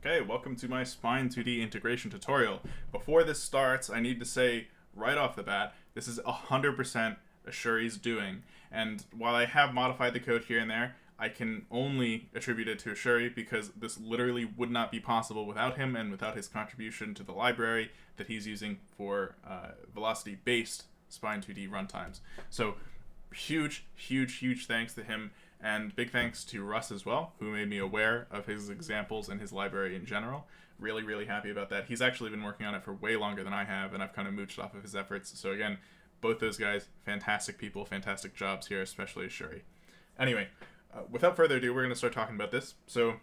Okay, welcome to my Spine2d integration tutorial. Before this starts, I need to say right off the bat, this is 100% Ishuri's doing. And while I have modified the code here and there, I can only attribute it to Ishuri because this literally would not be possible without him and without his contribution to the library that he's using for Vylocity-based Spine2d runtimes. So huge thanks to him. And big thanks to Russ as well, who made me aware of his examples and his library in general. Really happy about that. He's actually been working on it for way longer than I have, and I've kind of mooched off of his efforts. So again, both those guys, fantastic people, fantastic jobs here, especially Ishuri. Anyway, without further ado, we're going to start talking about this. So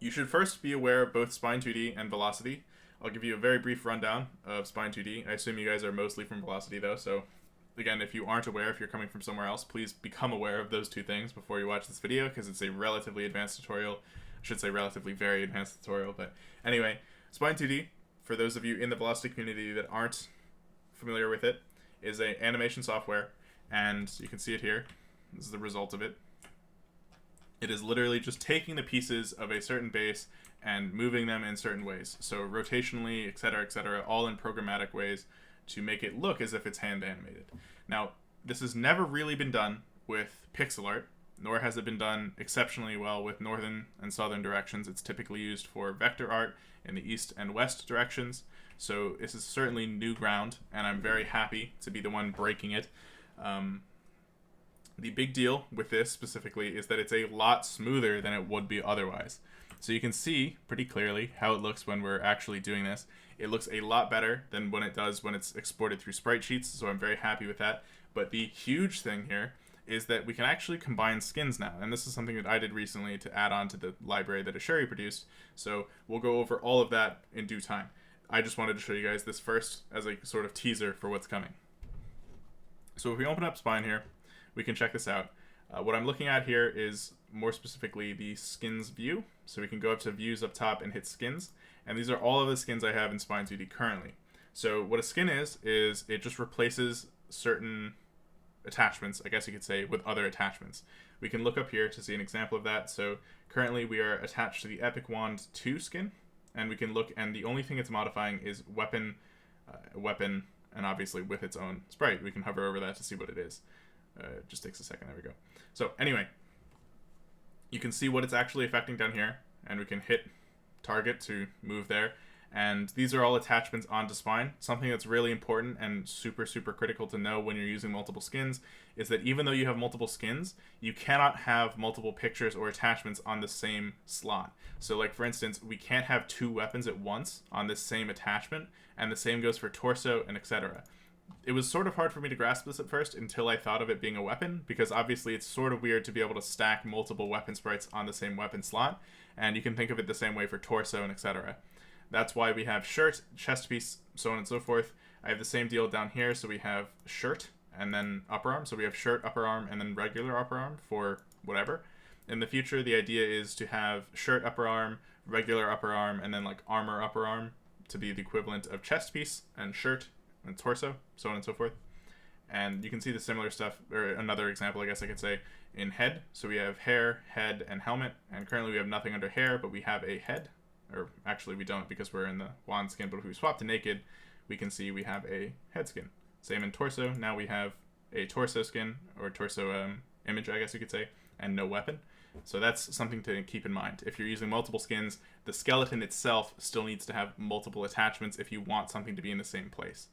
you should first be aware of both Spine2d and Vylocity. I'll give you a very brief rundown of Spine2d. I assume you guys are mostly from Vylocity though, so again, if you aren't aware, if you're coming from somewhere else, please become aware of those two things before you watch this video, because it's a relatively advanced tutorial. I should say relatively very advanced tutorial, but anyway, Spine2d, for those of you in the Vylocity community that aren't familiar with it, is an animation software, and you can see it here. This is the result of it. It is literally just taking the pieces of a certain base and moving them in certain ways. So rotationally, etc., all in programmatic ways, to make it look as if it's hand animated. Now, this has never really been done with pixel art, nor has it been done exceptionally well with northern and southern directions. It's typically used for vector art in the east and west directions. So this is certainly new ground, and I'm very happy to be the one breaking it. The big deal with this specifically is that it's a lot smoother than it would be otherwise. So you can see pretty clearly how it looks when we're actually doing this. It looks a lot better than when it does when it's exported through sprite sheets, so I'm very happy with that. But the huge thing here is that we can actually combine skins now, and this is something that I did recently to add on to the library that Ishuri produced, so we'll go over all of that in due time. I just wanted to show you guys this first as a sort of teaser for what's coming. So if we open up Spine here, we can check this out. What I'm looking at here is more specifically the skins view. So we can go up to views up top and hit skins. And these are all of the skins I have in Spine2d currently. So what a skin is it just replaces certain attachments, I guess you could say, with other attachments. We can look up here to see an example of that. So currently we are attached to the Epic Wand 2 skin. And we can look, and the only thing it's modifying is weapon, and obviously with its own sprite. We can hover over that to see what it is. It just takes a second. There we go. So anyway, you can see what it's actually affecting down here, and we can hit target to move there. And these are all attachments onto Spine. Something that's really important and super critical to know when you're using multiple skins is that even though you have multiple skins, you cannot have multiple pictures or attachments on the same slot. So like for instance, we can't have two weapons at once on this same attachment, and the same goes for torso and etc. It was sort of hard for me to grasp this at first until I thought of it being a weapon, because obviously it's sort of weird to be able to stack multiple weapon sprites on the same weapon slot, and you can think of it the same way for torso and etc. That's why we have shirt, chest piece, so on and so forth. I have the same deal down here, so we have shirt and then upper arm. So we have shirt, upper arm, and then regular upper arm for whatever. In the future, the idea is to have shirt, upper arm, regular upper arm, and then like armor upper arm to be the equivalent of chest piece and shirt and torso, so on and so forth. And you can see the similar stuff, or another example I guess I could say, in head. So we have hair, head, and helmet, and currently we have nothing under hair, but we have a head. Or actually we don't, because we're in the wand skin, but if we swap to naked, we can see we have a head skin. Same in torso, now we have a torso skin, or torso image I guess you could say, and no weapon. So that's something to keep in mind. If you're using multiple skins, the skeleton itself still needs to have multiple attachments if you want something to be in the same place.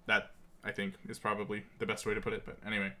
That, I think, is probably the best way to put it, but anyway.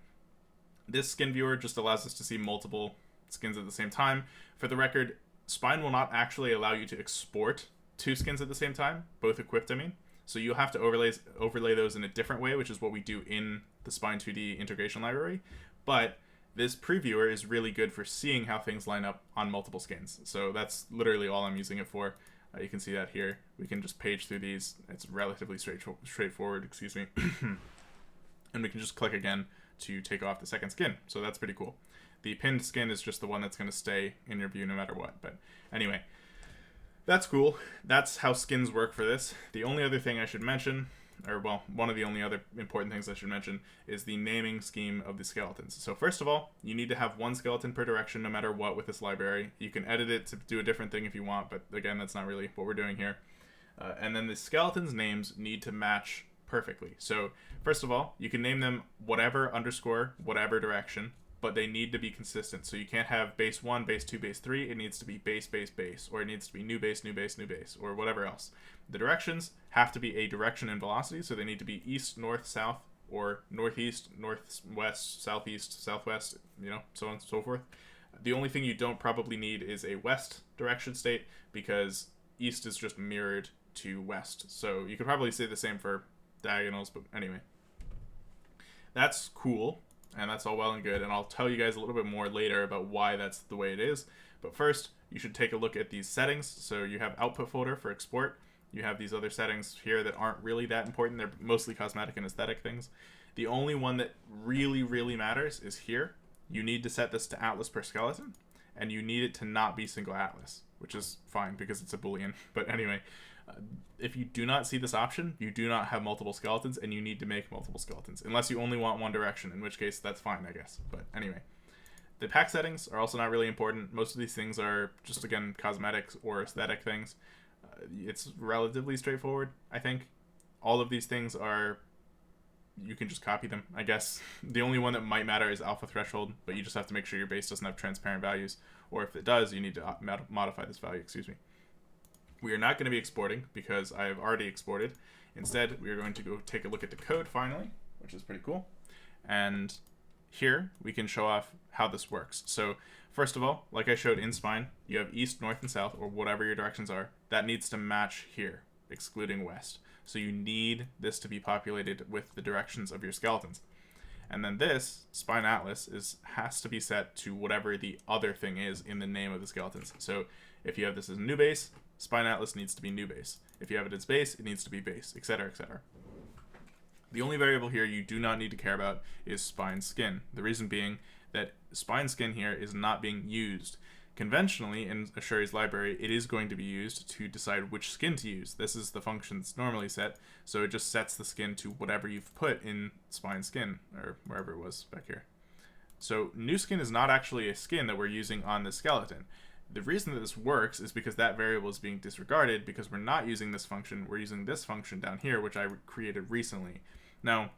This skin viewer just allows us to see multiple skins at the same time. For the record, Spine will not actually allow you to export two skins at the same time, both equipped, I mean. So you'll have to overlay those in a different way, which is what we do in the Spine2d integration library. But this previewer is really good for seeing how things line up on multiple skins. So that's literally all I'm using it for. You can see that here. We can just page through these. It's relatively straightforward, excuse me. And we can just click again to take off the second skin. So that's pretty cool. The pinned skin is just the one that's going to stay in your view no matter what. But anyway, that's cool. That's how skins work for this. The only other thing I should mention or well, one of the only other important things I should mention is the naming scheme of the skeletons. So first of all, you need to have one skeleton per direction no matter what with this library. You can edit it to do a different thing if you want, but again, that's not really what we're doing here. And then the skeletons' names need to match perfectly. So first of all, you can name them whatever underscore whatever direction, but they need to be consistent. So you can't have base 1, base 2, base 3. It needs to be base, base, base, or it needs to be new base, new base, new base, or whatever else. The directions have to be a direction in velocity, so they need to be east, north, south, or northeast, northwest, southeast, southwest, so on and so forth. The only thing you don't probably need is a west direction state, because east is just mirrored to west. So you could probably say the same for diagonals, but anyway. That's cool, and that's all well and good, and I'll tell you guys a little bit more later about why that's the way it is. But first, you should take a look at these settings. So you have output folder for export. You have these other settings here that aren't really that important. They're mostly cosmetic and aesthetic things. The only one that really, really matters is here. You need to set this to atlas per skeleton, and you need it to not be single atlas, which is fine because it's a Boolean. But anyway, if you do not see this option, you do not have multiple skeletons, and you need to make multiple skeletons, unless you only want one direction, in which case that's fine, I guess. But anyway, the pack settings are also not really important. Most of these things are just, again, cosmetics or aesthetic things. It's relatively straightforward, I think. All of these things are, you can just copy them, I guess. The only one that might matter is alpha threshold, but you just have to make sure your base doesn't have transparent values, or if it does, you need to modify this value, We are not going to be exporting because I have already exported. Instead, we are going to go take a look at the code finally, which is pretty cool. And here we can show off how this works. So first of all, like I showed in Spine, you have east, north, and south, or whatever your directions are. That needs to match here, excluding west. So you need this to be populated with the directions of your skeletons. And then this, Spine Atlas, has to be set to whatever the other thing is in the name of the skeletons. So if you have this as a new base, Spine Atlas needs to be new base. If you have it as base, it needs to be base, etc., etc. The only variable here you do not need to care about is spine skin. The reason being that spine skin here is not being used. Conventionally, in Ishuri's library, it is going to be used to decide which skin to use. This is the function that's normally set, so it just sets the skin to whatever you've put in spine skin, or wherever it was back here. So new skin is not actually a skin that we're using on the skeleton. The reason that this works is because that variable is being disregarded because we're not using this function, we're using this function down here, which I created recently. Now,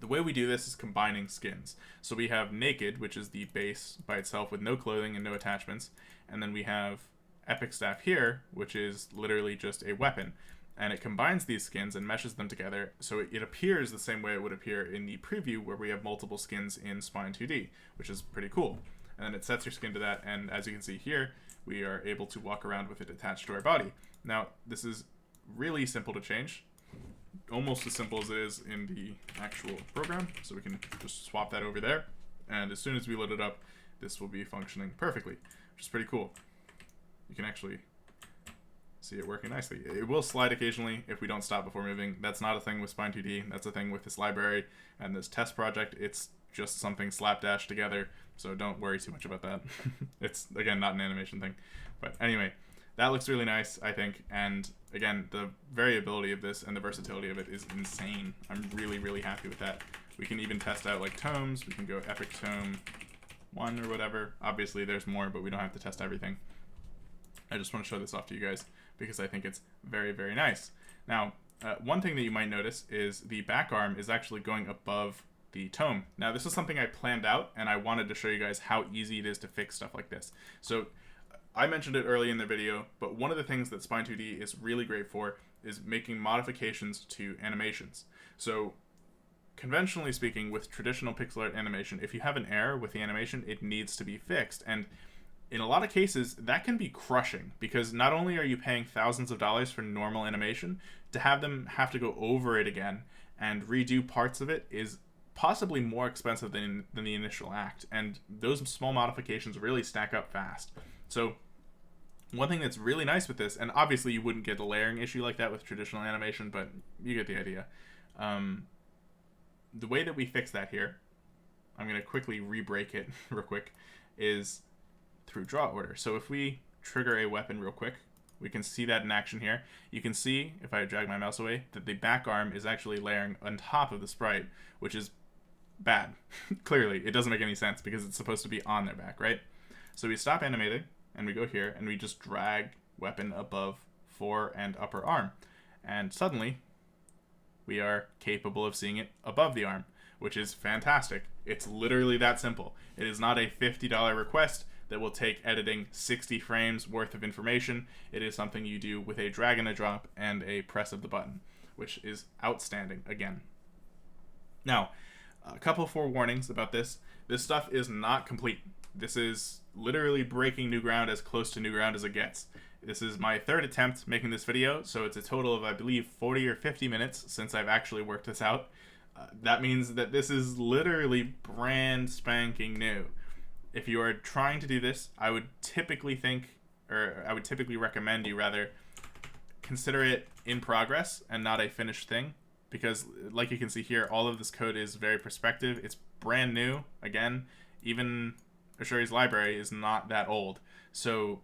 the way we do this is combining skins. So we have naked, which is the base by itself with no clothing and no attachments, and then we have epic staff here, which is literally just a weapon. And it combines these skins and meshes them together, so it appears the same way it would appear in the preview where we have multiple skins in Spine2d, which is pretty cool. And then it sets your skin to that, and as you can see here, we are able to walk around with it attached to our body. Now, this is really simple to change, almost as simple as it is in the actual program, so we can just swap that over there, and as soon as we load it up, this will be functioning perfectly, which is pretty cool. You can actually see it working nicely. It will slide occasionally if we don't stop before moving. That's not a thing with Spine2d, that's a thing with this library and this test project. It's just something slapdash together, so don't worry too much about that. It's, again, not an animation thing. But anyway, that looks really nice, I think, and again, the variability of this and the versatility of it is insane. I'm really, really happy with that. We can even test out like tomes. We can go epic tome 1 or whatever. Obviously there's more, but we don't have to test everything. I just want to show this off to you guys because I think it's very, very nice. Now, one thing that you might notice is the back arm is actually going above the tome. Now, this is something I planned out, and I wanted to show you guys how easy it is to fix stuff like this. So I mentioned it early in the video, but one of the things that Spine2d is really great for is making modifications to animations. So conventionally speaking, with traditional pixel art animation, if you have an error with the animation, it needs to be fixed. And in a lot of cases, that can be crushing because not only are you paying thousands of dollars for normal animation, to have them have to go over it again and redo parts of it is possibly more expensive than the initial act, and those small modifications really stack up fast. So one thing that's really nice with this, and obviously you wouldn't get a layering issue like that with traditional animation, but you get the idea. The way that we fix that here, I'm going to quickly re-break it real quick, is through draw order. So if we trigger a weapon real quick, We can see that in action here. You can see, if I drag my mouse away, that the back arm is actually layering on top of the sprite, which is bad. Clearly, it doesn't make any sense because it's supposed to be on their back, right? So we stop animating, and we go here, and we just drag weapon above fore and upper arm. And suddenly, we are capable of seeing it above the arm, which is fantastic. It's literally that simple. It is not a $50 request that will take editing 60 frames worth of information. It is something you do with a drag and a drop and a press of the button, which is outstanding again. Now, a couple forewarnings about this. This stuff is not complete. This is literally breaking new ground as close to new ground as it gets. This is my third attempt making this video, so it's a total of, I believe, 40 or 50 minutes since I've actually worked this out. That means that this is literally brand spanking new. If you are trying to do this, I would typically recommend you rather consider it in progress and not a finished thing, because like you can see here, all of this code is very prospective. It's brand new. Again, even Ishuri's library is not that old. So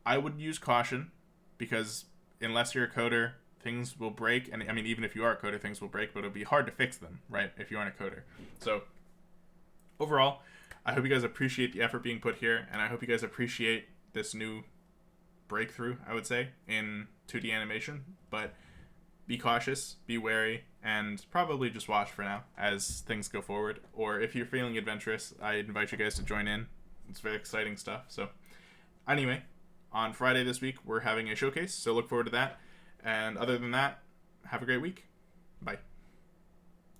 I would use caution, because unless you're a coder, things will break. And I mean, even if you are a coder, things will break, but it'll be hard to fix them, right, if you aren't a coder. So overall, I hope you guys appreciate the effort being put here, and I hope you guys appreciate this new breakthrough, I would say, in 2D animation. But be cautious, be wary, and probably just watch for now as things go forward. Or if you're feeling adventurous, I invite you guys to join in. It's very exciting stuff. So anyway, on Friday this week, we're having a showcase, so look forward to that. And other than that, have a great week. Bye.